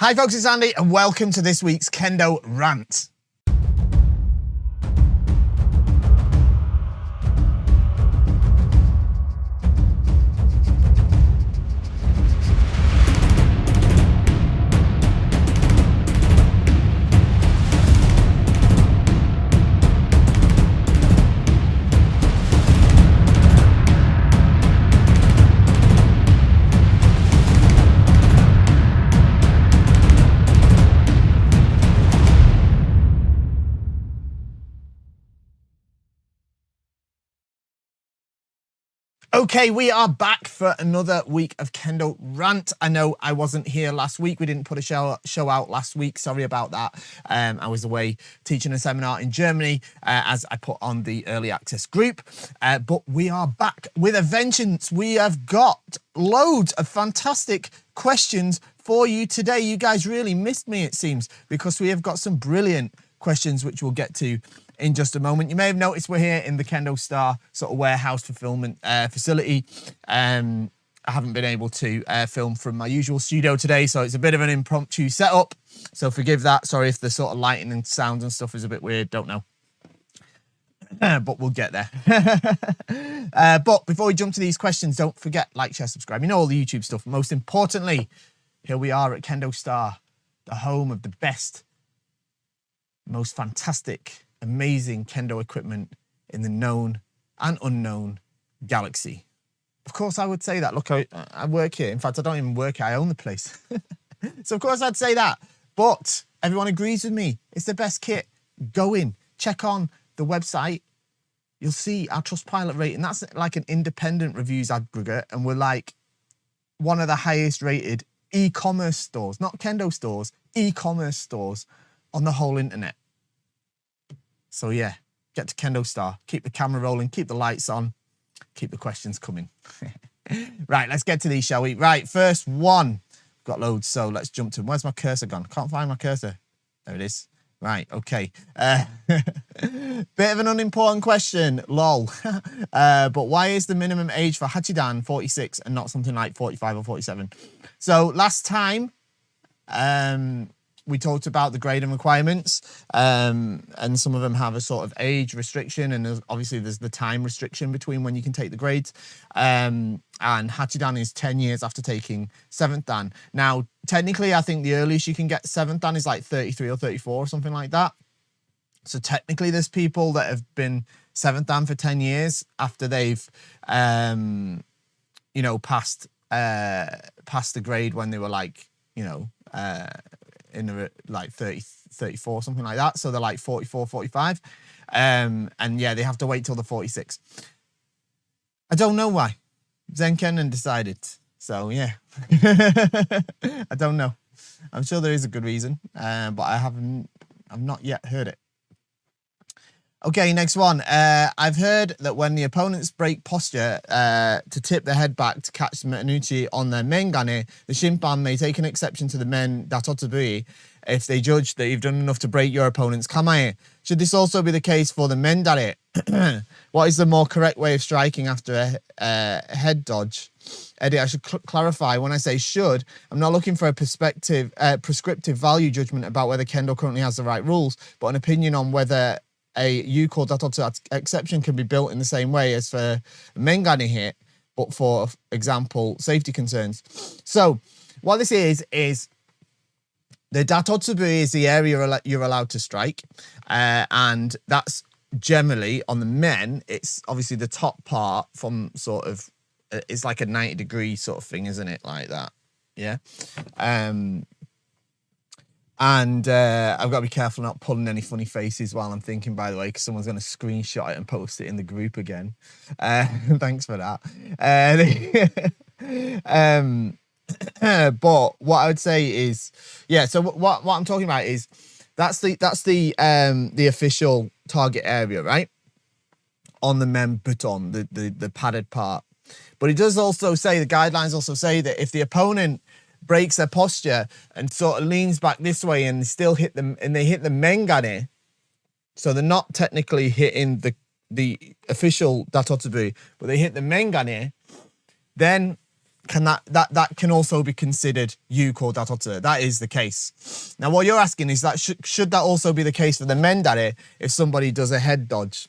Hi folks, it's Andy and welcome to this week's Kendo Rant. Okay, we are back for another week of Kendo Rant. I know I wasn't here last week. We didn't put a show out last week. Sorry about that. I was away teaching a seminar in Germany as I put on the early access group. But we are back with a vengeance. We have got loads of fantastic questions for you today. You guys really missed me, it seems, because we have got some brilliant questions which we'll get to in just a moment. You may have noticed we're here in the KendoStar sort of warehouse fulfillment facility. I haven't been able to film from my usual studio today, so it's a bit of an impromptu setup. So forgive that. Sorry if the sort of lighting and sound and stuff is a bit weird. Don't know. But we'll get there. But before we jump to these questions, don't forget, like, share, subscribe. You know all the YouTube stuff. Most importantly, here we are at KendoStar, the home of the best, most fantastic, amazing Kendo equipment in the known and unknown galaxy. Of course I would say that. Look, I work here. In fact, I don't even work here. I own the place. So of course I'd say that. But everyone agrees with me. It's the best kit. Go in, check on the website. You'll see our Trustpilot rating. That's like an independent reviews aggregate. And we're like one of the highest rated e-commerce stores, not Kendo stores, e-commerce stores on the whole internet. So yeah, get to KendoStar, keep the camera rolling, keep the lights on, keep the questions coming. Right, let's get to these, shall we? Right, first one. Got loads, so let's jump to them. Where's my cursor gone? Can't find my cursor. There it is. Right, okay. Bit of an unimportant question, lol. But why is the minimum age for Hachidan 46 and not something like 45 or 47? So last time, we talked about the grading requirements, and some of them have a sort of age restriction, and obviously there's the time restriction between when you can take the grades. And Hachidan is 10 years after taking 7th Dan. Now, technically, I think the earliest you can get 7th Dan is like 33 or 34 or something like that. So technically, there's people that have been 7th Dan for 10 years after they've, you know, passed the grade when they were like, you know, in the, like 30, 34, something like that. So they're like 44, 45. And yeah, they have to wait till the 46. I don't know why. Zenken decided. So yeah, I don't know. I'm sure there is a good reason, but I've not yet heard it. Okay, next one. I've heard that when the opponents break posture to tip their head back to catch the Metanuchi on their mengane, the Shimpan may take an exception to the men Datotsubui if they judge that you've done enough to break your opponent's kamae. Should this also be the case for the mendare? What is the more correct way of striking after a head dodge? Eddie, I should clarify, when I say should, I'm not looking for a prescriptive value judgment about whether Kendo currently has the right rules, but an opinion on whether a Yuko Datotsu exception can be built in the same way as for Mengane hit, but for example, safety concerns. So what this is the Datotsubu is the area you're allowed to strike. And that's generally on the men, it's obviously the top part from sort of, it's like a 90-degree sort of thing, isn't it? Like that. Yeah. And I've got to be careful not pulling any funny faces while I'm thinking, by the way, because someone's going to screenshot it and post it in the group again. Thanks for that. But what I would say is, yeah, so what I'm talking about is that's the official target area, right? On the men baton, the padded part. But it does also say, the guidelines also say that if the opponent breaks their posture and sort of leans back this way and still hit them, and they hit the mengane, so they're not technically hitting the official Datotsubu, but they hit the mengane, then can that can also be considered yuko datotsu. That is the case. Now, what you're asking is that should that also be the case for the mendare if somebody does a head dodge?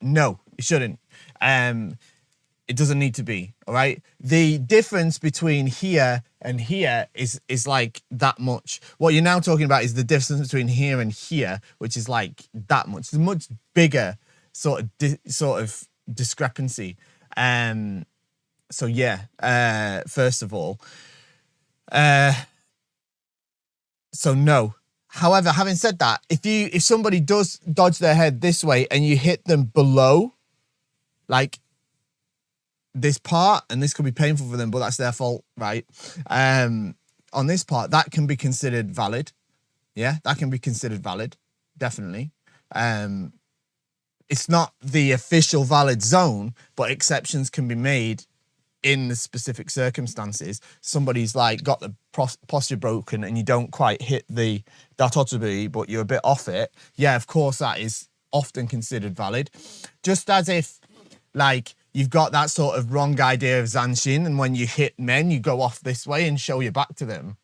No, it shouldn't. It doesn't need to be. All right. The difference between here and here is like that much. What you're now talking about is the difference between here and here, which is like that much. It's a much bigger sort of discrepancy. So yeah, first of all, so no. However, having said that, if somebody does dodge their head this way and you hit them below, like this part, and this could be painful for them, but that's their fault, right? On this part, that can be considered valid. Yeah, that can be considered valid, definitely. It's not the official valid zone, but exceptions can be made in the specific circumstances. Somebody's like got the posture broken and you don't quite hit the datotsubi, but you're a bit off it. Yeah, of course that is often considered valid. Just as if like you've got that sort of wrong idea of zanshin, and when you hit men, you go off this way and show your back to them.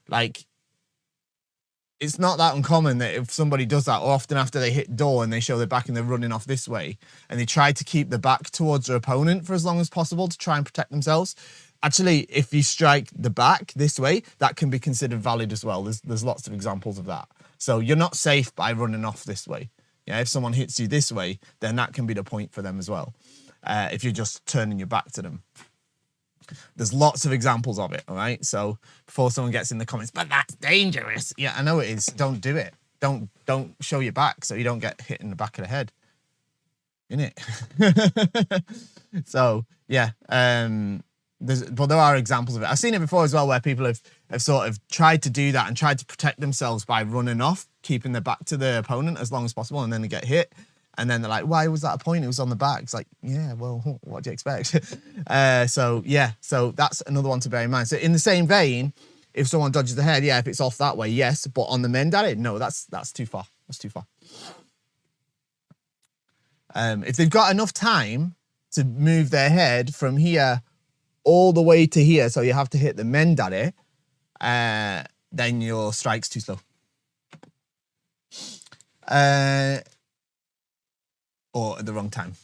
Like, it's not that uncommon that if somebody does that, or often after they hit door and they show their back and they're running off this way, and they try to keep the back towards their opponent for as long as possible to try and protect themselves. Actually, if you strike the back this way, that can be considered valid as well. There's lots of examples of that. So you're not safe by running off this way. Yeah, if someone hits you this way, then that can be the point for them as well. If you're just turning your back to them. There's lots of examples of it, all right? So before someone gets in the comments, but that's dangerous. Yeah, I know it is. Don't do it. Don't show your back so you don't get hit in the back of the head. Innit? So, yeah. But there are examples of it. I've seen it before as well where people have sort of tried to do that and tried to protect themselves by running off, keeping their back to the opponent as long as possible, and then they get hit. And then they're like, why was that a point? It was on the back. It's like, yeah, well, what do you expect? So, yeah, so that's another one to bear in mind. So in the same vein, if someone dodges the head, yeah, if it's off that way, yes. But on the mendare, no, that's too far. That's too far. If they've got enough time to move their head from here all the way to here, so you have to hit the mendare, then your strike's too slow. Or at the wrong time,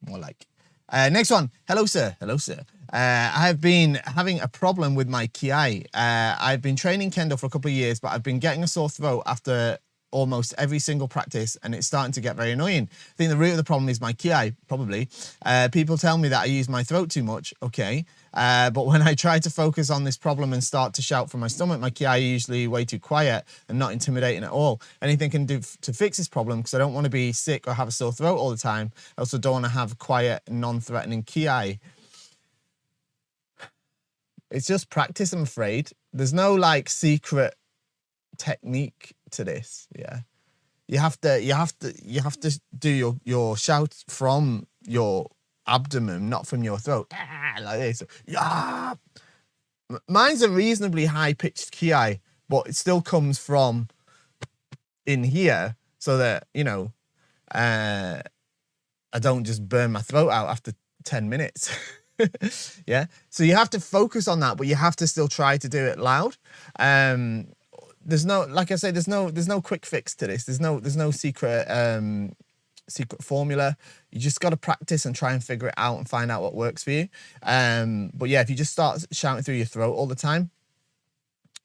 more like. Next one. Hello, sir. Hello, sir. I've been having a problem with my kiai. I've been training Kendo for a couple of years, but I've been getting a sore throat after almost every single practice, and it's starting to get very annoying. I think the root of the problem is my kiai, probably. People tell me that I use my throat too much. Okay. But when I try to focus on this problem and start to shout from my stomach, my kiai is usually way too quiet and not intimidating at all. Anything I can do to fix this problem, because I don't want to be sick or have a sore throat all the time. I also don't want to have quiet, non-threatening kiai. It's just practice, I'm afraid. There's no like secret technique to this. Yeah, you have to do your shout from your abdomen, not from your throat, like this. Yeah, mine's a reasonably high pitched kiai, but it still comes from in here, so that I don't just burn my throat out after 10 minutes. Yeah, so you have to focus on that, but you have to still try to do it loud. There's no, like I say, there's no quick fix to this. There's no secret formula. You just got to practice and try and figure it out and find out what works for you. But yeah, if you just start shouting through your throat all the time,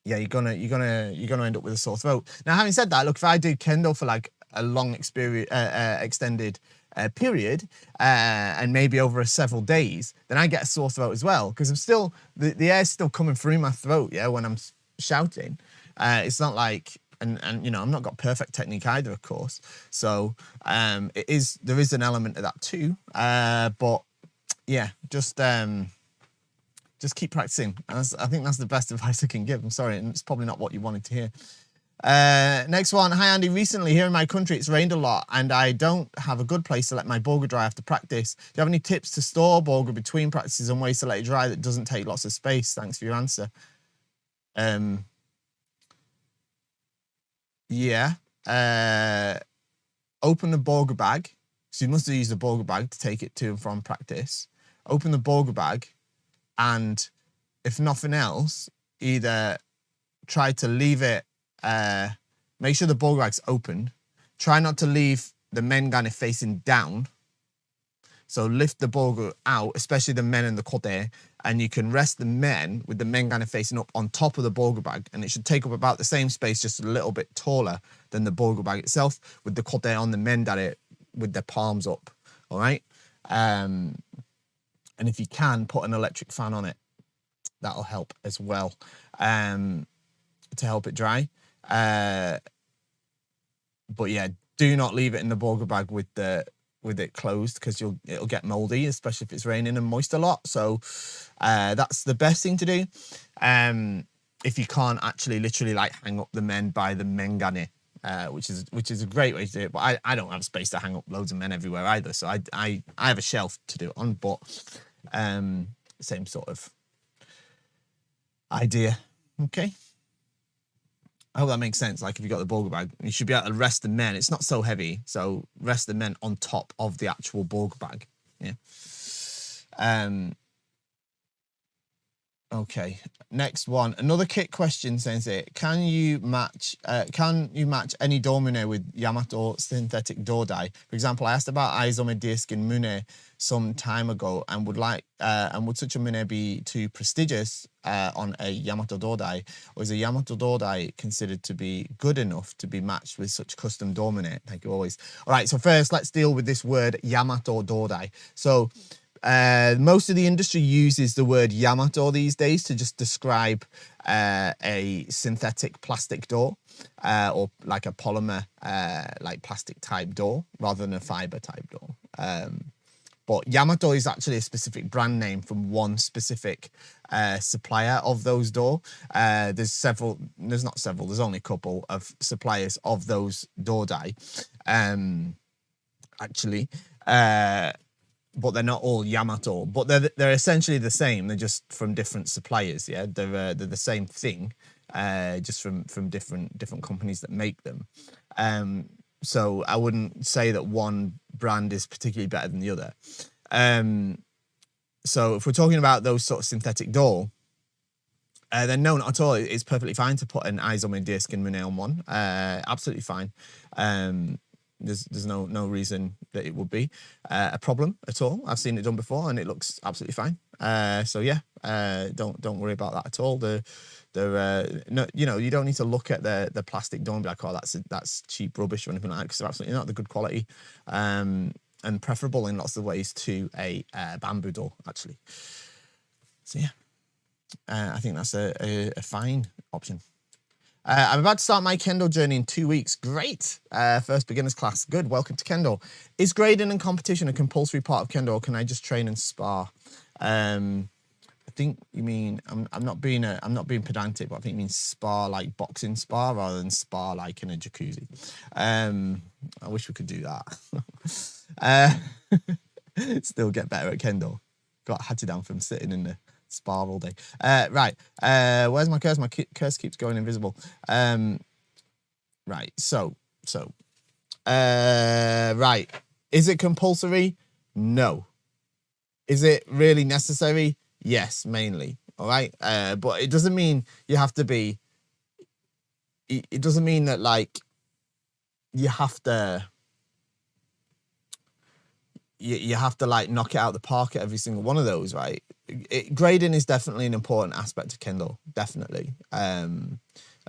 yeah, you're gonna end up with a sore throat. Now, having said that, look, if I do Kendo for like a long experience, extended period, and maybe over several days, then I get a sore throat as well, because I'm still the air's still coming through my throat. Yeah, when I'm shouting, it's not like. And I'm not got perfect technique either, of course. So there is an element of that too. But yeah, just keep practicing. I think that's the best advice I can give. I'm sorry, and it's probably not what you wanted to hear. Next one. Hi Andy. Recently here in my country it's rained a lot and I don't have a good place to let my Bogu dry after practice. Do you have any tips to store Bogu between practices and ways to let it dry that doesn't take lots of space? Thanks for your answer. Yeah. Open the Bogu bag. So you must have used the Bogu bag to take it to and from practice. Open the Bogu bag And if nothing else, either try to leave it, make sure the Bogu bag's open. Try not to leave the mengane facing down. So lift the Bogu out, especially the men and the kote, and you can rest the men with the mengane facing up on top of the Bogu bag, and it should take up about the same space, just a little bit taller than the Bogu bag itself, with the kote on the men with their palms up, all right? And if you can, put an electric fan on it. That'll help as well, to help it dry. But yeah, do not leave it in the Bogu bag with it closed, because it'll get moldy, especially if it's raining and moist a lot. So that's the best thing to do. If you can't actually literally like hang up the men by the mengane, which is a great way to do it. But I don't have space to hang up loads of men everywhere either. So I have a shelf to do it on, but same sort of idea. Okay. I hope that makes sense. Like if you've got the Bogu bag, you should be able to rest the men. It's not so heavy, so rest the men on top of the actual Bogu bag. Yeah. Okay. Next one. Another kit question says it. Can you match any domine with Yamato synthetic dodai? For example, I asked about Aizome deerskin mune some time ago, and would such a mune be too prestigious on a Yamato dodai, or is a Yamato dodai considered to be good enough to be matched with such custom domine? Thank you always. All right, so first let's deal with this word Yamato dodai. So most of the industry uses the word Yamato these days to just describe a synthetic plastic door, or like a polymer, like plastic type door, rather than a fiber type door. But Yamato is actually a specific brand name from one specific supplier of those door. There's only a couple of suppliers of those door die, actually. But they're not all Yamato, but they're essentially the same. They're just from different suppliers. Yeah, they're the same thing, just from different companies that make them. So I wouldn't say that one brand is particularly better than the other. So if we're talking about those sort of synthetic door, then no, not at all. It's perfectly fine to put an Aizome deerskin mune on one. Absolutely fine. There's no reason that it would be a problem at all. I've seen it done before and it looks absolutely fine. So yeah, don't worry about that at all. No, you don't need to look at the plastic door and be like, oh, that's cheap rubbish or anything like that, because they're absolutely not. The good quality, and preferable in lots of ways to a bamboo door, actually. So yeah, I think that's a fine option. I'm about to start my Kendo journey in 2 weeks. Great. First beginners class. Good. Welcome to Kendo. Is grading and competition a compulsory part of Kendo, or can I just train and spar? I think you mean, I'm not being pedantic, but I think you mean spar like boxing spar rather than spar like in a jacuzzi. I wish we could do that. Still get better at Kendo. Got Hachidan from sitting in the spar all day. Right. Where's my curse? My curse keeps going invisible. Right. So. Right. Is it compulsory? No. Is it really necessary? Yes, mainly. All right. But it doesn't mean you have to be. It doesn't mean that like you have to. You have to like knock it out of the park at every single one of those, right? Grading is definitely an important aspect of Kendo, definitely. I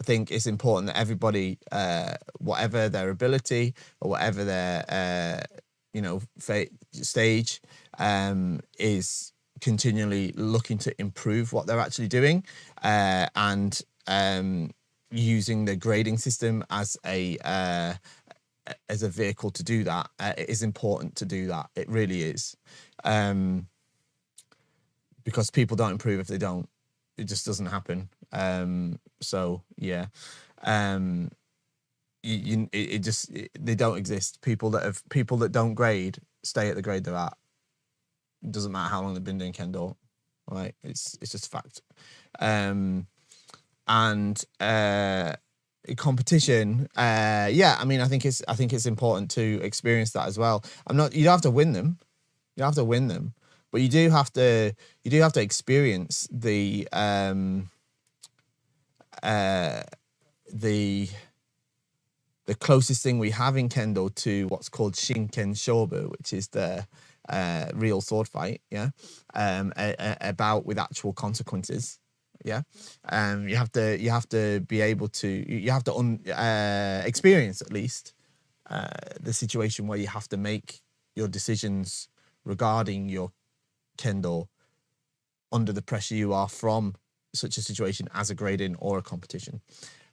think it's important that everybody, whatever their ability or whatever their, stage, is continually looking to improve what they're actually doing, and using the grading system as a vehicle to do that. It is important to do that. It really is. Because people don't improve if they don't. It just doesn't happen. So yeah, they don't exist. People that don't grade stay at the grade they're at. It doesn't matter how long they've been doing Kendo, right? It's just a fact. Competition, yeah. I mean, I think it's important to experience that as well. You don't have to win them. You don't have to win them. but you do have to experience the closest thing we have in Kendo to what's called Shinken Shobu, which is the real sword fight, yeah, about with actual consequences, yeah. You have to be able to, you have to experience at least the situation where you have to make your decisions regarding your Kendo under the pressure you are from such a situation as a grading or a competition.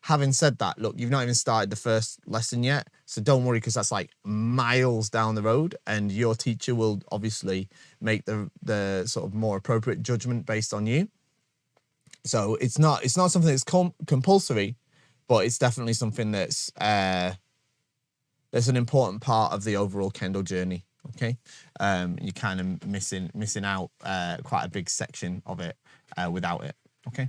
Having said that, look, you've not even started the first lesson yet, so don't worry, because that's like miles down the road, and your teacher will obviously make the sort of more appropriate judgment based on you. So it's not something that's compulsory, but it's definitely something that's an important part of the overall Kendo journey. Okay, you're kind of missing out quite a big section of it without it. Okay.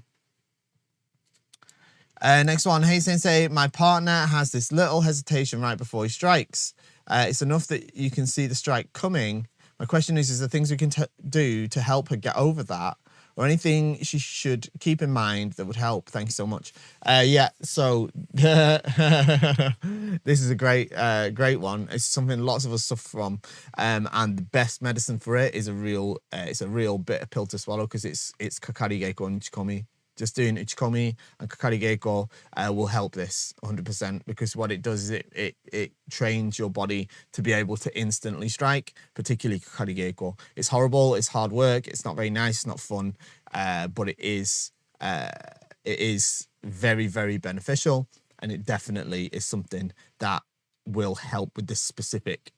Next one. Hey Sensei, my partner has this little hesitation right before he strikes. It's enough that you can see the strike coming. My question is there things we can do to help her get over that, or anything she should keep in mind that would help? Thank you so much. Yeah, so this is a great one. It's something lots of us suffer from, and the best medicine for it is it's a real bitter pill to swallow, because it's Kakari Geiko and Uchikomi. Just doing Uchikomi and Kakari Geiko will help this 100%, because what it does is it trains your body to be able to instantly strike, particularly Kakari Geiko. It's horrible, it's hard work, it's not very nice, it's not fun, but it is very, very beneficial, and it definitely is something that will help with this specific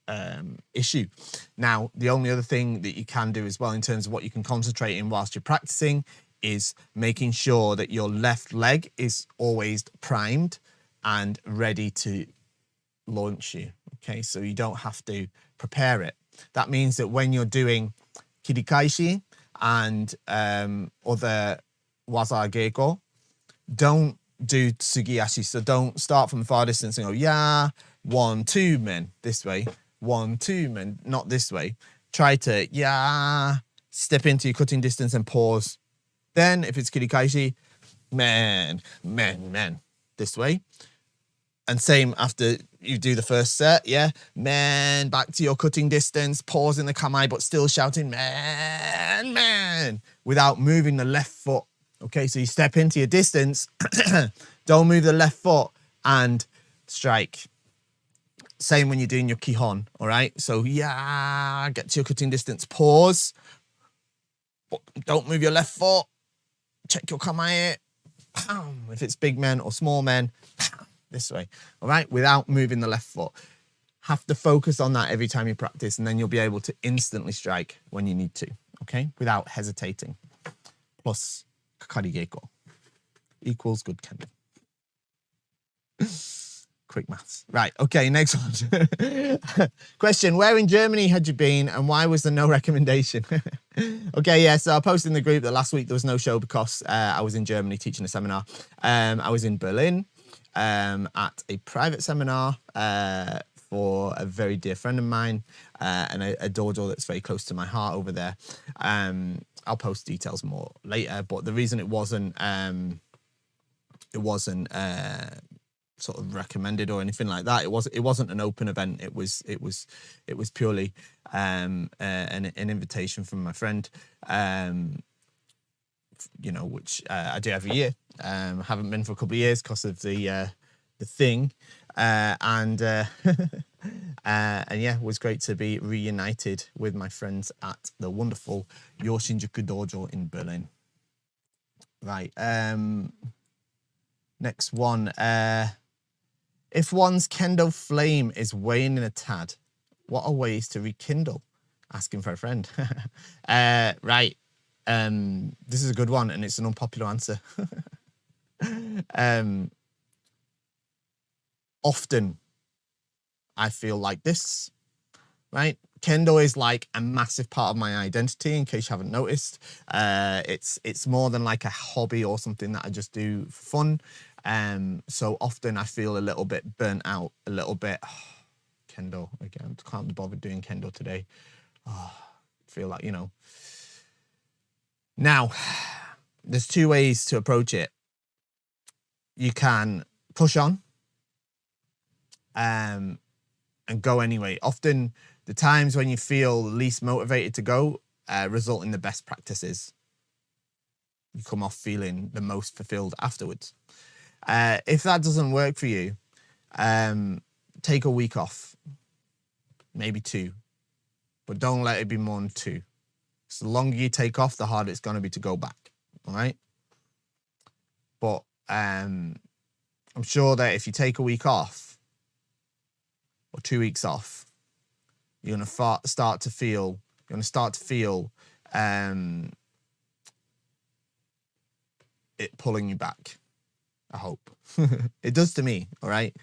issue. Now, the only other thing that you can do as well in terms of what you can concentrate in whilst you're practicing is making sure that your left leg is always primed and ready to launch you. Okay, so you don't have to prepare it. That means that when you're doing kirikaishi and other waza geiko, don't do tsugiashi. So don't start from far distance and go, yeah, 1, 2 men this way, 1, 2 men, not this way. Try to, yeah, step into your cutting distance and pause. Then if it's kirikaishi, men, this way. And same after you do the first set, yeah? Man, back to your cutting distance, pause in the kamae, but still shouting, man, without moving the left foot. Okay, so you step into your distance, don't move the left foot, and strike. Same when you're doing your kihon, all right? So, yeah, get to your cutting distance, pause. Don't move your left foot. Check your kamae. If it's big men or small men, this way, all right? Without moving the left foot. Have to focus on that every time you practice, and then you'll be able to instantly strike when you need to, okay? Without hesitating. Plus Kakari Geiko equals good Kendo. Quick maths. Right, okay, next one. Question, where in Germany had you been, and why was there no recommendation? Okay, yeah, so I posted in the group that last week there was no show because I was in Germany teaching a seminar. I was in Berlin at a private seminar for a very dear friend of mine, and a dojo that's very close to my heart over there. I'll post details more later, but the reason it wasn't sort of recommended or anything like that, it wasn't an open event. It was purely an invitation from my friend, you know, which I do every year. Haven't been for a couple of years because of the thing, and yeah, it was great to be reunited with my friends at the wonderful Yoshinjuku Dojo in Berlin. Right, next one. If one's Kendo flame is waning a tad, what are ways to rekindle? Asking for a friend. Right. This is a good one, and it's an unpopular answer. Often I feel like this, right? Kendo is like a massive part of my identity, in case you haven't noticed. It's more than like a hobby or something that I just do for fun. So often I feel a little bit burnt out, a little bit, Kendo again, can't be bothered doing Kendo today. feel like, you know. Now, there's two ways to approach it. You can push on and go anyway. Often the times when you feel least motivated to go result in the best practices. You come off feeling the most fulfilled afterwards. If that doesn't work for you, take a week off, maybe 2, but don't let it be more than 2. So the longer you take off, the harder it's going to be to go back. All right. But I'm sure that if you take a week off or 2 weeks off, you're going to start to feel it pulling you back. I hope. It does to me. All right.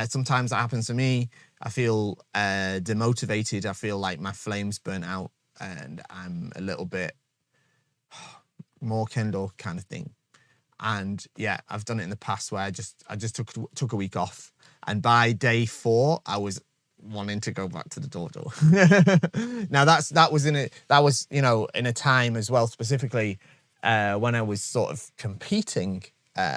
Sometimes that happens to me. I feel demotivated. I feel like my flame's burnt out and I'm a little bit more Kendo kind of thing. And yeah, I've done it in the past where I just took a week off, and by day 4 I was wanting to go back to the dojo. Now that was you know, in a time as well, specifically when I was sort of competing,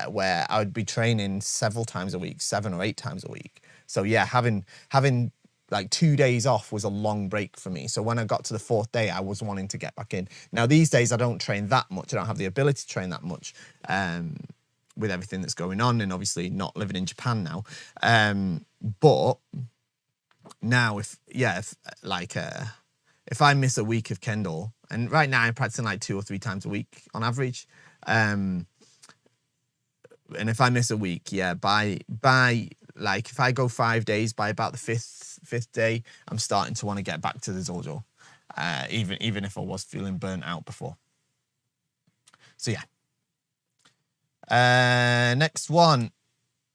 where I would be training several times a week, 7 or 8 times a week. So yeah, having like 2 days off was a long break for me. So when I got to the 4th day, I was wanting to get back in. Now these days I don't train that much. I don't have the ability to train that much with everything that's going on, and obviously not living in Japan now. But now if I miss a week of Kendo, and right now I'm practicing like 2 or 3 times a week on average, and if I miss a week, yeah, by like if I go 5 days, by about the fifth day, I'm starting to want to get back to the dojo, even if I was feeling burnt out before. So yeah. Next one.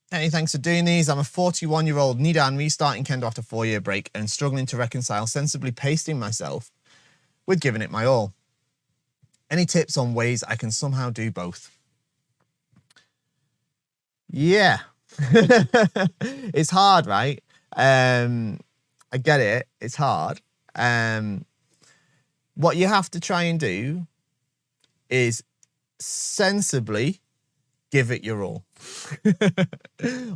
Hey, thanks for doing these. I'm a 41-year-old Nidan restarting Kendo after a 4-year break and struggling to reconcile sensibly pacing myself with giving it my all. Any tips on ways I can somehow do both? Yeah. It's hard, right? I get it. It's hard. What you have to try and do is sensibly give it your all.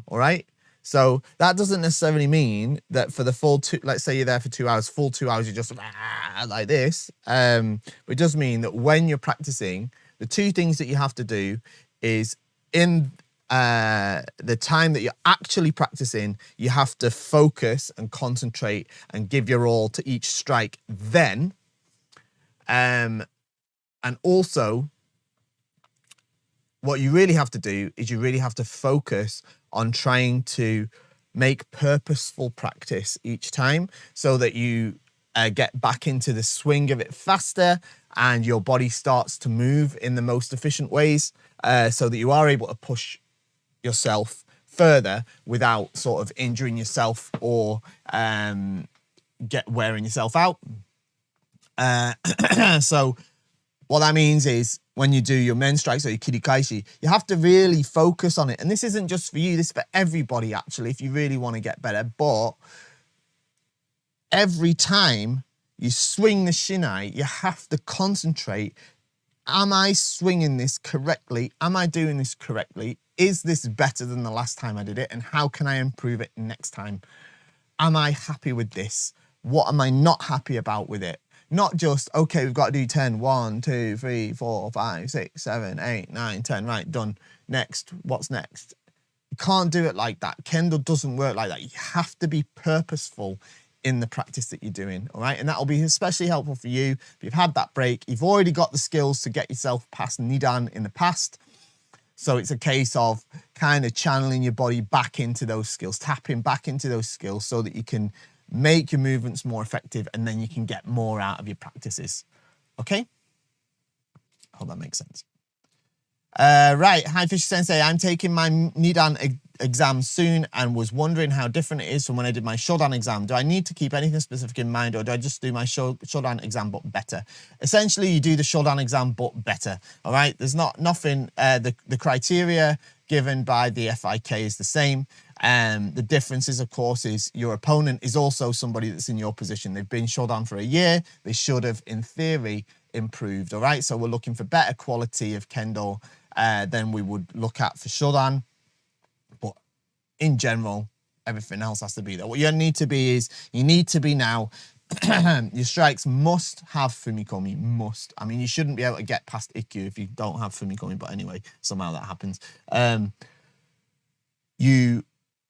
All right. So that doesn't necessarily mean that for the full 2, let's say you're there for 2 hours, full 2 hours, you're just like this. It does mean that when you're practicing, the 2 things that you have to do is in the time that you're actually practicing, you have to focus and concentrate and give your all to each strike then. And also, what you really have to do is you really have to focus on trying to make purposeful practice each time so that you get back into the swing of it faster and your body starts to move in the most efficient ways, so that you are able to push yourself further without sort of injuring yourself or wearing yourself out. So what that means is when you do your men strikes or your kirikaishi, you have to really focus on it. And this isn't just for you, this is for everybody actually, if you really want to get better. But every time you swing the shinai, you have to concentrate. Am I swinging this correctly? Am I doing this correctly? Is this better than the last time I did it? And how can I improve it next time? Am I happy with this? What am I not happy about with it? Not just, okay, we've got to do 10. 1, 2, 3, 4, 5, 6, 7, 8, 9, 10. Right, done. Next. What's next? You can't do it like that. Kendo doesn't work like that. You have to be purposeful in the practice that you're doing, all right? And that will be especially helpful for you if you've had that break. You've already got the skills to get yourself past Nidan in the past. So it's a case of kind of channeling your body back into those skills, tapping back into those skills so that you can make your movements more effective and then you can get more out of your practices. Okay? I hope that makes sense. Right, hi Fisher Sensei, I'm taking my Nidan exam soon and was wondering how different it is from when I did my Shodan exam. Do I need to keep anything specific in mind or do I just do my Shodan exam but better? Essentially, you do the Shodan exam but better, all right? There's nothing, the criteria given by the FIK is the same. The difference is, of course, is your opponent is also somebody that's in your position. They've been Shodan for a year. They should have, in theory, improved. All right, so we're looking for better quality of Kendo than we would look at for Shodan. But in general, everything else has to be there. What you need to be is, you need to be now, your strikes must have Fumikomi, must. I mean, you shouldn't be able to get past Ikkyu if you don't have Fumikomi, but anyway, somehow that happens. You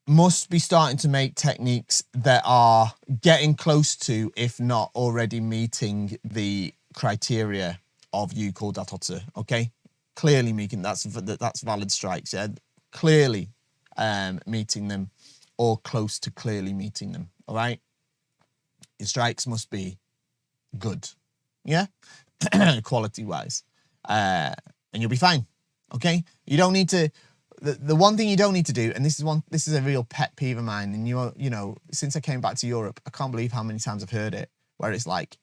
must be starting to make techniques that are getting close to, if not already meeting the criteria of Yuko Datotsu, okay? Clearly meeting, that's valid strikes, yeah? Clearly meeting them, or close to clearly meeting them, all right? Your strikes must be good, yeah? Quality-wise. And you'll be fine, okay? You don't need to... The one thing you don't need to do, and this is a real pet peeve of mine, and you know, since I came back to Europe, I can't believe how many times I've heard it, where it's like,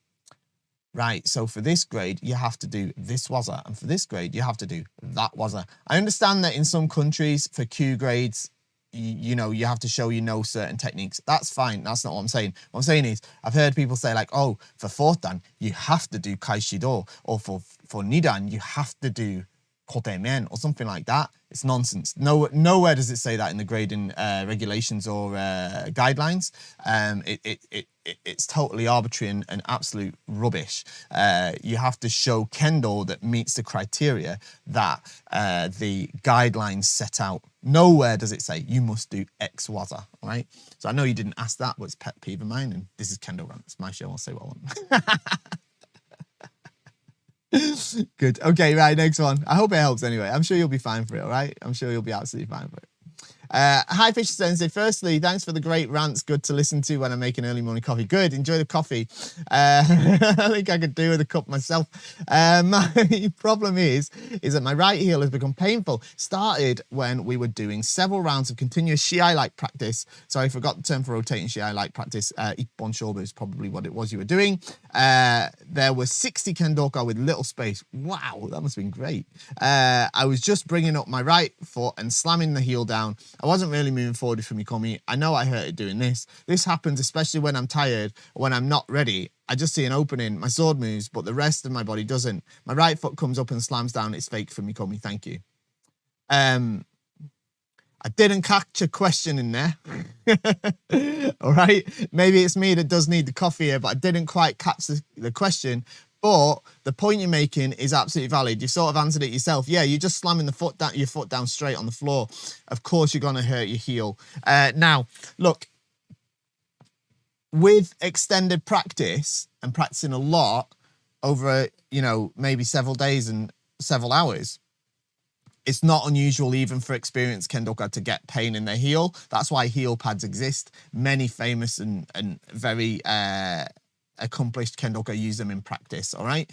right, so for this grade, you have to do this waza, and for this grade, you have to do that waza. I understand that in some countries, for Q grades, you know, you have to show you know certain techniques. That's fine. That's not what I'm saying. What I'm saying is, I've heard people say like, oh, for fourth dan, you have to do Kaishido, or for Nidan, you have to do Kotemen, or something like that. It's nonsense. Nowhere does it say that in the grading regulations or guidelines. It's totally arbitrary and absolute rubbish. You have to show Kendo that meets the criteria that the guidelines set out. Nowhere does it say you must do X waza, right? So I know you didn't ask that, but it's pet peeve of mine, and this is Kendo Rant. It's my show. I'll say what I want. Good. Okay, right, next one. I hope it helps anyway. I'm sure you'll be fine for it, all right? I'm sure you'll be absolutely fine for it. Hi, Fisher Sensei. Firstly, thanks for the great rants. Good to listen to when I'm making early morning coffee. Good. Enjoy the coffee. I think I could do with a cup myself. My problem is that my right heel has become painful. Started when we were doing several rounds of continuous shiai-like practice. Sorry, I forgot the term for rotating shiai-like practice. Ippon shobu is probably what it was you were doing. There were 60 kendoka with little space. Wow, that must have been great. I was just bringing up my right foot and slamming the heel down. I wasn't really moving forward with Fumikomi. I know I hurt it doing this. This happens especially when I'm tired, when I'm not ready. I just see an opening. My sword moves, but the rest of my body doesn't. My right foot comes up and slams down. It's fake Fumikomi. Thank you. I didn't catch a question in there. All right. Maybe it's me that does need the coffee here, but I didn't quite catch the question. But the point you're making is absolutely valid. You sort of answered it yourself. Yeah, you're just slamming your foot down straight on the floor. Of course, you're going to hurt your heel. Now, look, with extended practice and practicing a lot over, you know, maybe several days and several hours, it's not unusual even for experienced kendoka to get pain in their heel. That's why heel pads exist. Many famous and very accomplished kendoka use them in practice, all right?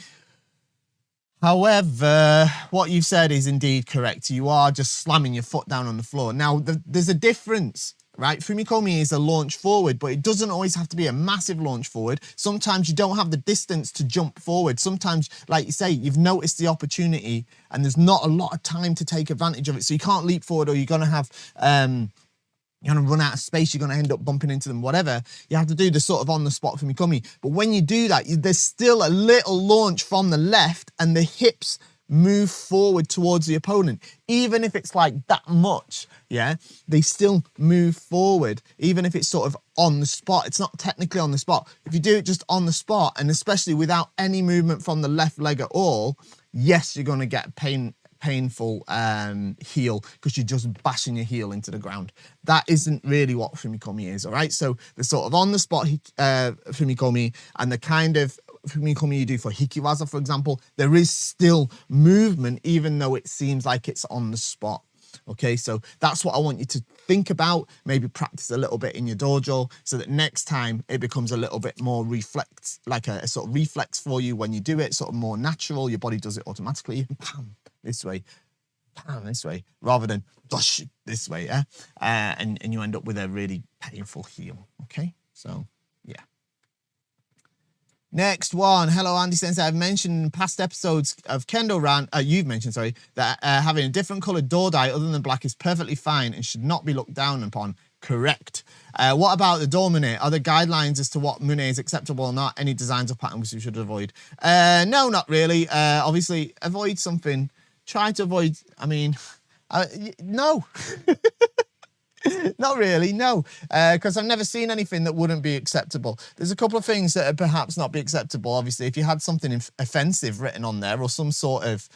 However, what you've said is indeed correct. You are just slamming your foot down on the floor. Now, there's a difference, right? Fumikomi is a launch forward, but it doesn't always have to be a massive launch forward. Sometimes you don't have the distance to jump forward. Sometimes, like you say, you've noticed the opportunity and there's not a lot of time to take advantage of it. So you can't leap forward, or you're going to have... you're going to run out of space, you're going to end up bumping into them, whatever. You have to do the sort of on-the-spot Fumikomi. But when you do that, there's still a little launch from the left and the hips move forward towards the opponent. Even if it's like that much, yeah, they still move forward, even if it's sort of on the spot. It's not technically on the spot. If you do it just on the spot, and especially without any movement from the left leg at all, yes, you're going to get painful heel, because you're just bashing your heel into the ground. That isn't really what Fumikomi is, all right? So the sort of on-the-spot Fumikomi and the kind of Fumikomi you do for Hikiwaza, for example, there is still movement, even though it seems like it's on the spot. Okay, so that's what I want you to think about. Maybe practice a little bit in your dojo so that next time it becomes a little bit more reflex, like a sort of reflex for you when you do it, sort of more natural. Your body does it automatically. Pam, this way, pam, this way, rather than dosh this way, yeah? And you end up with a really painful heel, okay? So, yeah. Next one. Hello, Andy Sensei. I've mentioned in past episodes of Kendo RANT, you've mentioned, sorry, that having a different coloured door die other than black is perfectly fine and should not be looked down upon. Correct. What about the door mune? Are there guidelines as to what mune is acceptable or not? Any designs or patterns we should avoid? No, not really. Obviously, avoid something. Try to avoid, I mean, no. Not really, no, because I've never seen anything that wouldn't be acceptable. There's a couple of things that would perhaps not be acceptable. Obviously, if you had something offensive written on there or some sort of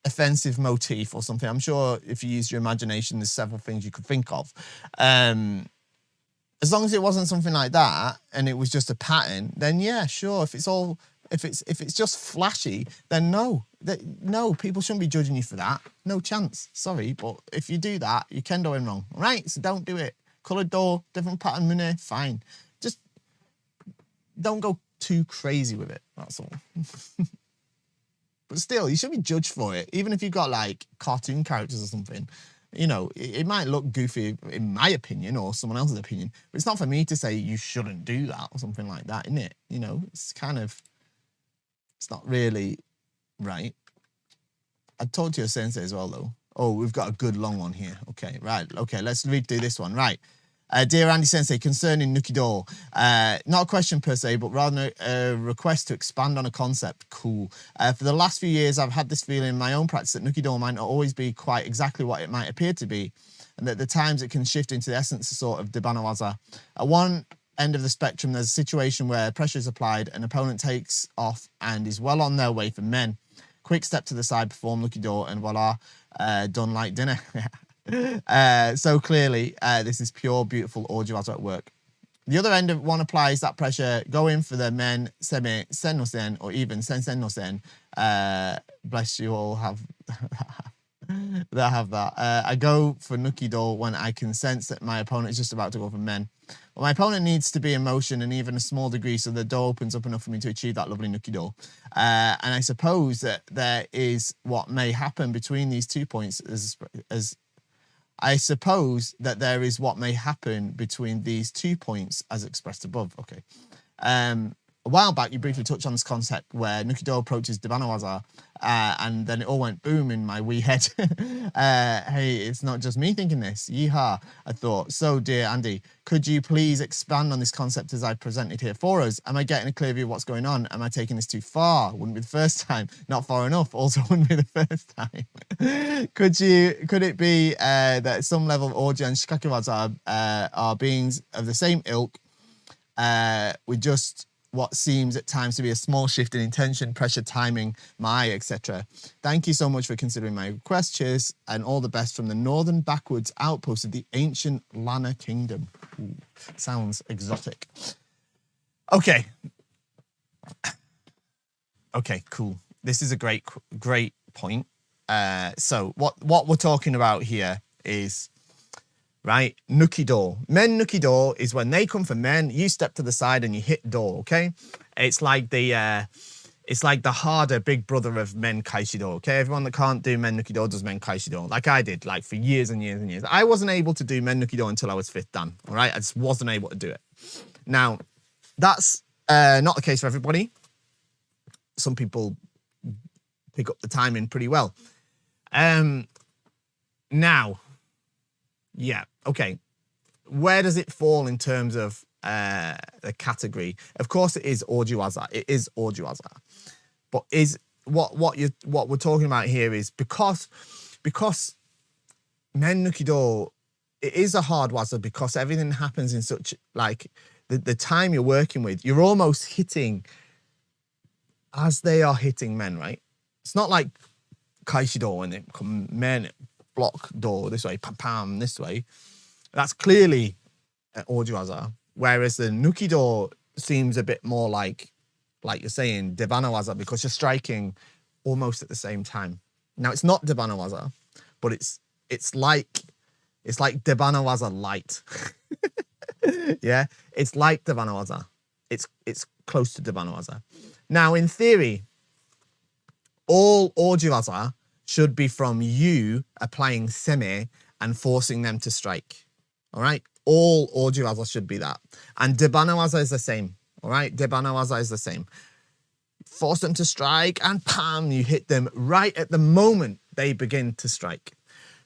offensive motif or something, I'm sure if you use your imagination, there's several things you could think of. As long as it wasn't something like that and it was just a pattern, then yeah, sure. If it's just flashy, then no, people shouldn't be judging you for that. No chance. Sorry, but if you do that, you're kendoing wrong, right? So don't do it. Coloured door, different pattern mune, fine. Just don't go too crazy with it. That's all. But still, you should be judged for it, even if you've got like cartoon characters or something. You know, it might look goofy in my opinion or someone else's opinion, but it's not for me to say you shouldn't do that or something like that, isn't it? You know, it's kind of, it's not really right. I'd talk to your sensei as well, though. Oh, we've got a good long one here. Okay, right. Okay, let's redo this one. Right. Dear Andy Sensei, concerning Nuki-do, not a question per se, but rather a request to expand on a concept. Cool. For the last few years, I've had this feeling in my own practice that Nuki-do might not always be quite exactly what it might appear to be, and that at times it can shift into the essence of sort of Debana-waza. At one end of the spectrum, there's a situation where pressure is applied, an opponent takes off and is well on their way for men. Quick step to the side, perform Nuki-do, and voila, done like dinner. So clearly, this is pure, beautiful Orjiwaza at work. The other end of one applies that pressure, go in for the men, seme, sen no sen, or even sen sen no sen. Bless you all, have that. I go for Nuki-do when I can sense that my opponent is just about to go for men. Well, my opponent needs to be in motion and even a small degree, so the door opens up enough for me to achieve that lovely Nuki-do. And I suppose that there is what may happen between these 2 points as expressed above. Okay. A while back, you briefly touched on this concept where Nuki-do approaches Debana-waza, and then it all went boom in my wee head. Hey, it's not just me thinking this. Yeehaw, I thought. So, dear Andy, could you please expand on this concept as I presented here for us? Am I getting a clear view of what's going on? Am I taking this too far? Wouldn't be the first time. Not far enough. Also wouldn't be the first time. Could it be that at some level Orji and Shikakiwaza are beings of the same ilk, with just what seems at times to be a small shift in intention, pressure, timing, etc. Thank you so much for considering my request. Cheers, and all the best from the northern backwoods outpost of the ancient Lana Kingdom. Ooh, sounds exotic. Okay. Okay, cool. This is a great point. So what we're talking about here is, right, Nuki-do. Men Nuki-do is when they come for men, you step to the side and you hit door, okay? It's like the harder big brother of men Kaishido, okay? Everyone that can't do men Nuki-do does men Kaishido, like I did, like for years and years and years. I wasn't able to do men Nuki-do until I was 5th dan, all right? I just wasn't able to do it. Now, that's not the case for everybody. Some people pick up the timing pretty well. Now, yeah, okay. Where does it fall in terms of the category? Of course, it is Orjiwaza. It is Orjiwaza. But is what we're talking about here is because men Nuki-do, it is a hard waza because everything happens in such, like, the time you're working with, you're almost hitting as they are hitting men, right? It's not like Kaishido when they come men block door this way, pam pam this way. That's clearly Orjiwaza. Whereas the Nuki-do seems a bit more like you're saying, Debana-waza, because you're striking almost at the same time. Now it's not Debana-waza, but it's like Debana-waza light. Yeah, it's like Debana-waza. It's close to Debana-waza. Now, in theory, all Orjiwaza should be from you applying seme and forcing them to strike. All right? All Orjiwaza should be that. And Debana-waza is the same. All right, Debana-waza is the same. Force them to strike and pam, you hit them right at the moment they begin to strike.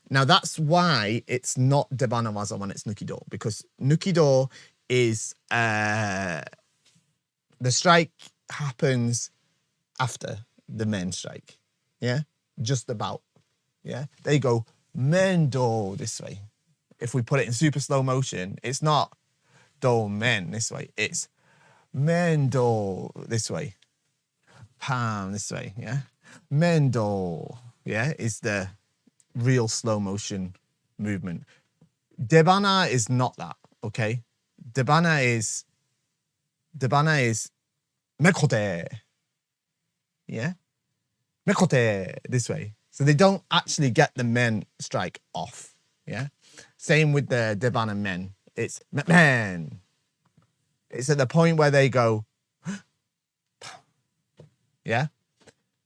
Now that's why it's not Debana-waza when it's Nuki-do, because Nuki-do is the strike happens after the men strike. Yeah, just about. Yeah, they go men-do this way. If we put it in super slow motion, it's not do men this way, it's men-do this way. Pam this way, yeah. Men-do, yeah, is the real slow motion movement. Debana is not that, okay? Debana is mekote, yeah? Mekote this way. So they don't actually get the men strike off, yeah? Same with the Debana men. It's men. It's at the point where they go, yeah?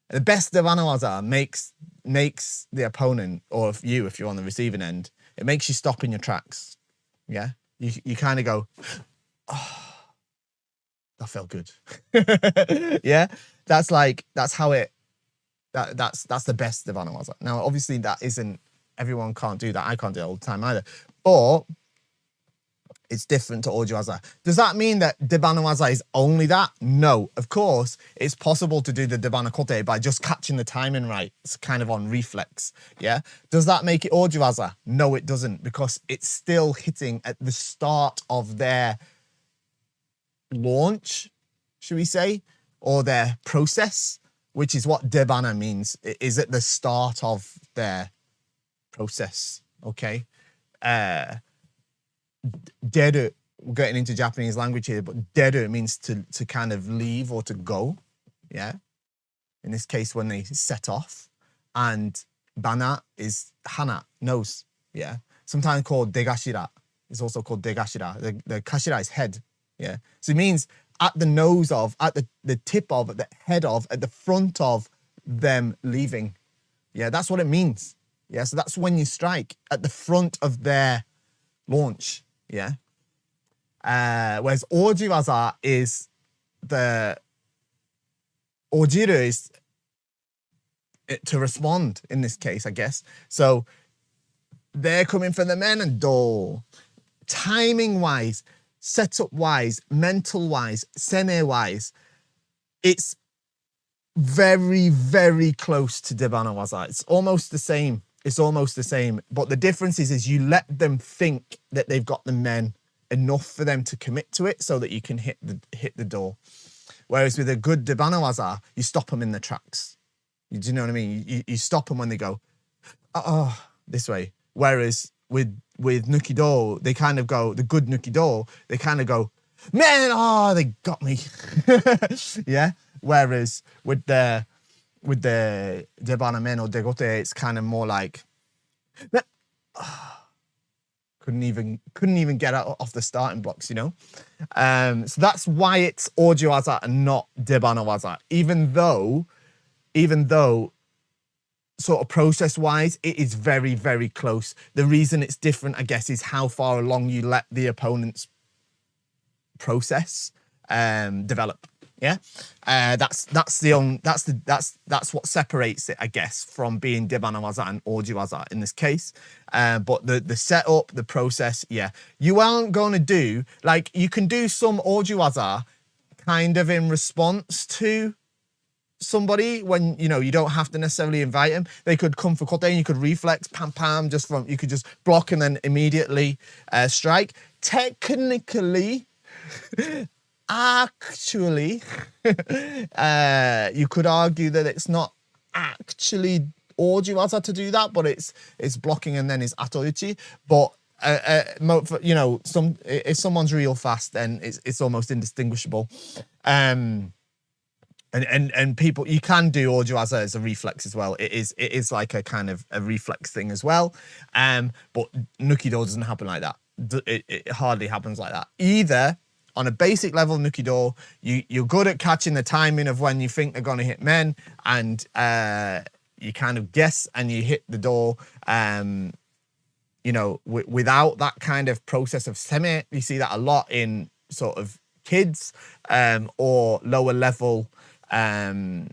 The best Debana-waza makes the opponent, or if you're on the receiving end, it makes you stop in your tracks, yeah? You kind of go, oh, that felt good. Yeah? That's the best Debana-waza. Now, obviously that isn't, everyone can't do that. I can't do it all the time either. But it's different to Ojiwaza. Does that mean that Debana-waza is only that? No. Of course, it's possible to do the Debana-kote by just catching the timing right. It's kind of on reflex, yeah? Does that make it Ojiwaza? No, it doesn't, because it's still hitting at the start of their launch, should we say, or their process, which is what Debana means. It is at the start of their process, okay? Deru, we're getting into Japanese language here, but deru means to kind of leave or to go, yeah? In this case, when they set off. And bana is hana, nose, yeah? Sometimes called degashira. It's also called degashira. The kashira is head, yeah? So it means at the nose of, at the tip of, at the head of, at the front of them leaving. Yeah, that's what it means. Yeah, so that's when you strike, at the front of their launch. Yeah. Whereas Ojiwaza is Ojiru is to respond in this case, I guess. So they're coming for the men and do. Timing wise, setup wise, mental wise, seme wise, it's very, very close to Debana-waza. It's almost the same. It's almost the same, but the difference is you let them think that they've got the men enough for them to commit to it so that you can hit the door. Whereas with a good Debana-waza, you stop them in the tracks. Do you know what I mean? You stop them when they go, oh, this way. Whereas with Nuki-do, they kind of go, the good Nuki-do, they kind of go, man, oh, they got me. Yeah. Whereas with the Debana men or Degote, it's kind of more like couldn't even get out off the starting blocks, you know. So that's why it's Ojiwaza and not Debana-waza. Even though sort of process wise, it is very, very close. The reason it's different, I guess, is how far along you let the opponent's process develop. Yeah, that's what separates it, I guess, from being Debana-waza and Ojiwaza in this case. But the setup, the process, yeah, you aren't going to do, like, you can do some Ojiwaza kind of in response to somebody when, you know, you don't have to necessarily invite them. They could come for kote and you could reflex, pam pam, you could just block and then immediately strike. Technically, actually, you could argue that it's not actually Ojiwaza to do that, but it's blocking and then it's atoichi. But you know, if someone's real fast, then it's almost indistinguishable. And people, you can do Ojiwaza as a reflex as well. It is like a kind of a reflex thing as well. But Nuki-do doesn't happen like that. It hardly happens like that. Either on a basic level, Nuki-do, you're good at catching the timing of when you think they're going to hit men, and you kind of guess and you hit the door. You know, without that kind of process of seme. You see that a lot in sort of kids or lower level kendoka.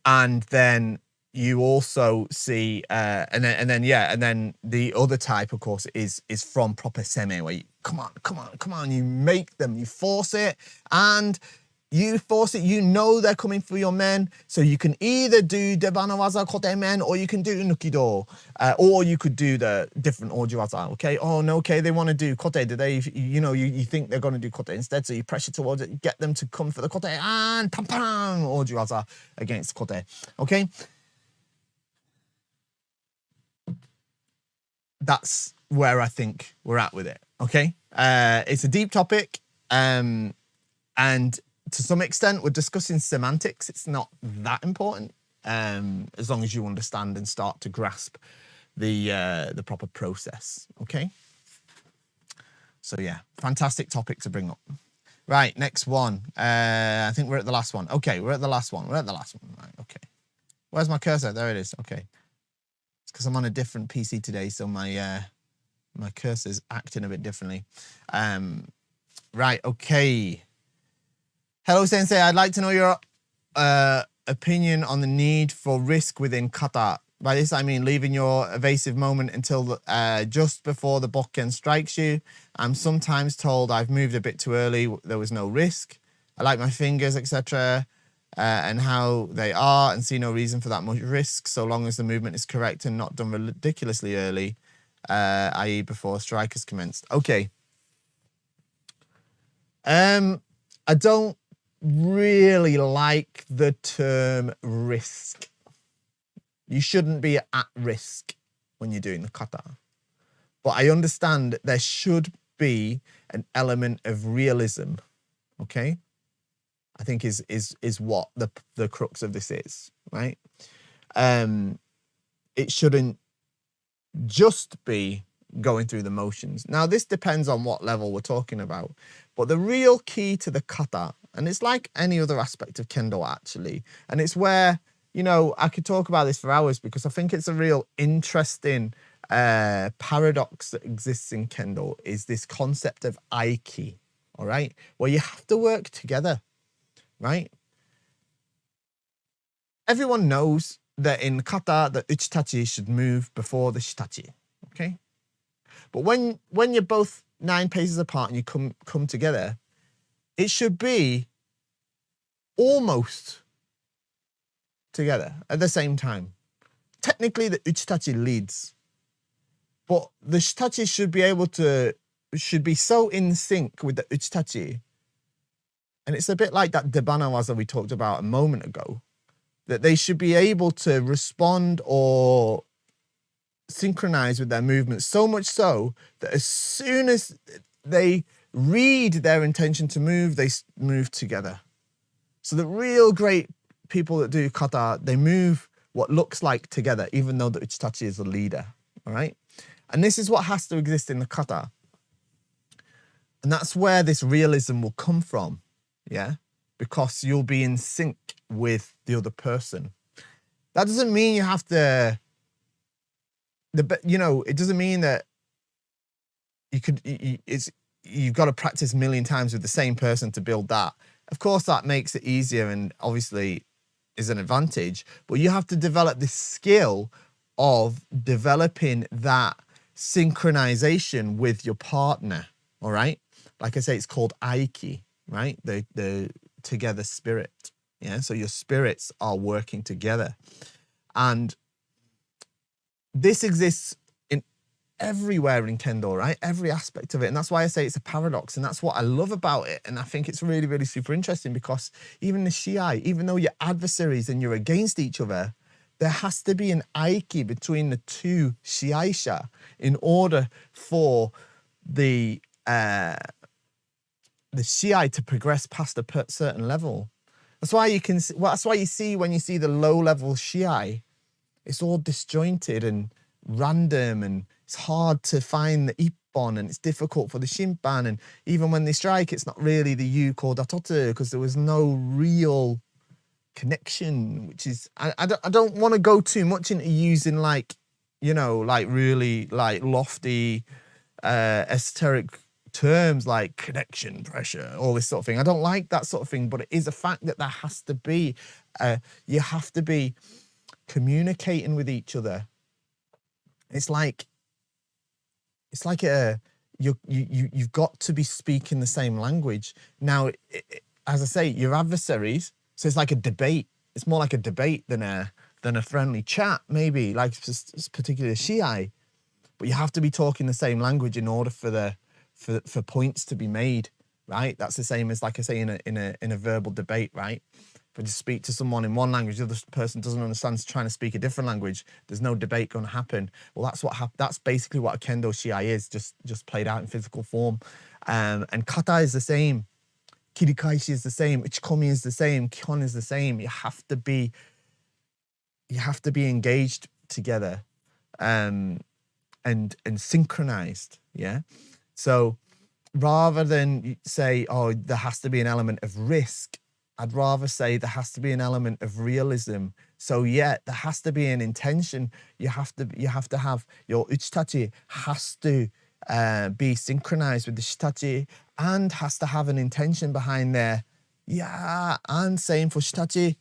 And then you also see, and then the other type, of course, is from proper seme, where you come on, you make them, you force it, and you force it. You know they're coming for your men, so you can either do Debana-waza kote men, or you can do Nuki-do, or you could do the different oji-waza. Okay, oh no, okay, they want to do kote. Do they? You think they're going to do kote instead, so you pressure towards it, get them to come for the kote, and pam pam oji-waza against kote. Okay. That's where I think we're at with it, okay? It's a deep topic, and to some extent, we're discussing semantics. It's not that important, as long as you understand and start to grasp the proper process, okay? So yeah, fantastic topic to bring up. Right, next one. I think we're at the last one. Okay, we're at the last one. Right, okay. Where's my cursor? There it is, okay. It's because I'm on a different PC today, so my cursor's acting a bit differently. Right, okay. Hello, Sensei. I'd like to know your opinion on the need for risk within kata. By this, I mean leaving your evasive moment until just before the bokken strikes you. I'm sometimes told I've moved a bit too early. There was no risk. I like my fingers, etc. And how they are, and see no reason for that much risk so long as the movement is correct and not done ridiculously early, i.e. before strikers commenced. Okay. I don't really like the term risk. You shouldn't be at risk when you're doing the kata. But I understand that there should be an element of realism, okay? I think is what the crux of this is, right? It shouldn't just be going through the motions. Now, this depends on what level we're talking about, but the real key to the kata, and it's like any other aspect of kendo actually, and it's where, I could talk about this for hours because I think it's a real interesting paradox that exists in kendo, is this concept of aiki, all right? Where you have to work together. Right? Everyone knows that in kata, the uchitachi should move before the shitachi, okay? But when you're both 9 paces apart and you come together, it should be almost together at the same time. Technically, the uchitachi leads, but the shitachi should be so in sync with the uchitachi. And it's a bit like that Debana-waza we talked about a moment ago, that they should be able to respond or synchronize with their movements, so much so that as soon as they read their intention to move, they move together. So the real great people that do kata, they move what looks like together, even though the uchitachi is the leader, all right? And this is what has to exist in the kata. And that's where this realism will come from. Yeah, because you'll be in sync with the other person. That doesn't mean you have to, it doesn't mean that you've got to practice a million times with the same person to build that. Of course, that makes it easier and obviously is an advantage, but you have to develop this skill of developing that synchronization with your partner, all right? Like I say, it's called aiki. Right? The together spirit. Yeah. So your spirits are working together. And this exists in everywhere in Kendo, right? Every aspect of it. And that's why I say it's a paradox. And that's what I love about it. And I think it's really, really super interesting because even the shiai, even though you're adversaries and you're against each other, there has to be an aiki between the two shiaisha in order for the shiai to progress past a certain level. That's why you can. That's why you see when you see the low level shiai, it's all disjointed and random, and it's hard to find the ippon, and it's difficult for the shimpan. And even when they strike, it's not really the yuko or datotu because there was no real connection. Which is I don't want to go too much into using like really like lofty esoteric terms like connection pressure, all this sort of thing. I don't like that sort of thing, but it is a fact that there has to be, you have to be communicating with each other. It's like you've got to be speaking the same language. Now, as I say, your adversaries, so it's like a debate. It's more like a debate than a friendly chat, maybe, like particularly Shiai. But you have to be talking the same language in order for points to be made, right? That's the same as, like I say, in a verbal debate, right? If I just speak to someone in one language, the other person doesn't understand, trying to speak a different language, there's no debate going to happen. Well, that's basically what a Kendo Shiai is, just played out in physical form. And kata is the same. Kirikaishi is the same. Uchikomi is the same. Kihon is the same. You have to be engaged together, and synchronized. Yeah. So rather than say, oh, there has to be an element of risk, I'd rather say there has to be an element of realism. So yeah, there has to be an intention. You have to have your uchitachi has to be synchronized with the shitachi, and has to have an intention behind there. Yeah, and same for shitachi.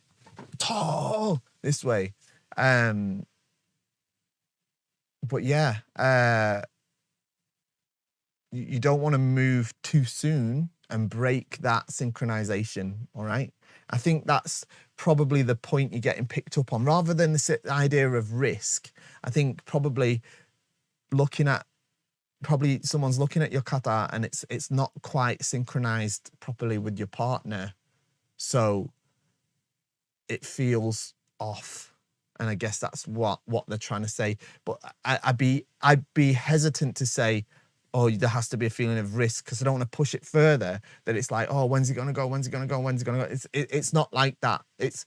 To this way. But yeah, you don't want to move too soon and break that synchronization, all right? I think that's probably the point you're getting picked up on. Rather than the idea of risk, I think probably someone's looking at your kata and it's not quite synchronized properly with your partner, so it feels off. And I guess that's what they're trying to say. But I'd be hesitant to say, oh, there has to be a feeling of risk, because I don't want to push it further. That it's like, oh, when's it going to go? When's it going to go? When's it going to go? It's not like that. It's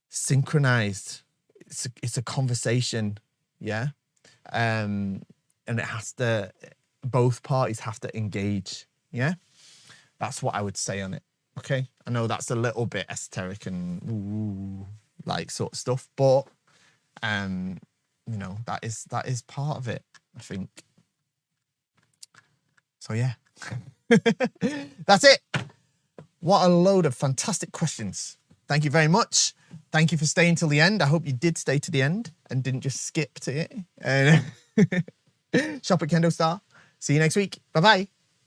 synchronized. It's a conversation, yeah. And it has to, both parties have to engage, yeah. That's what I would say on it. Okay, I know that's a little bit esoteric and like sort of stuff, but you know, that is part of it, I think. So yeah, that's it. What a load of fantastic questions. Thank you very much. Thank you for staying till the end. I hope you did stay to the end and didn't just skip to it. And shop at KendoStar. See you next week. Bye-bye.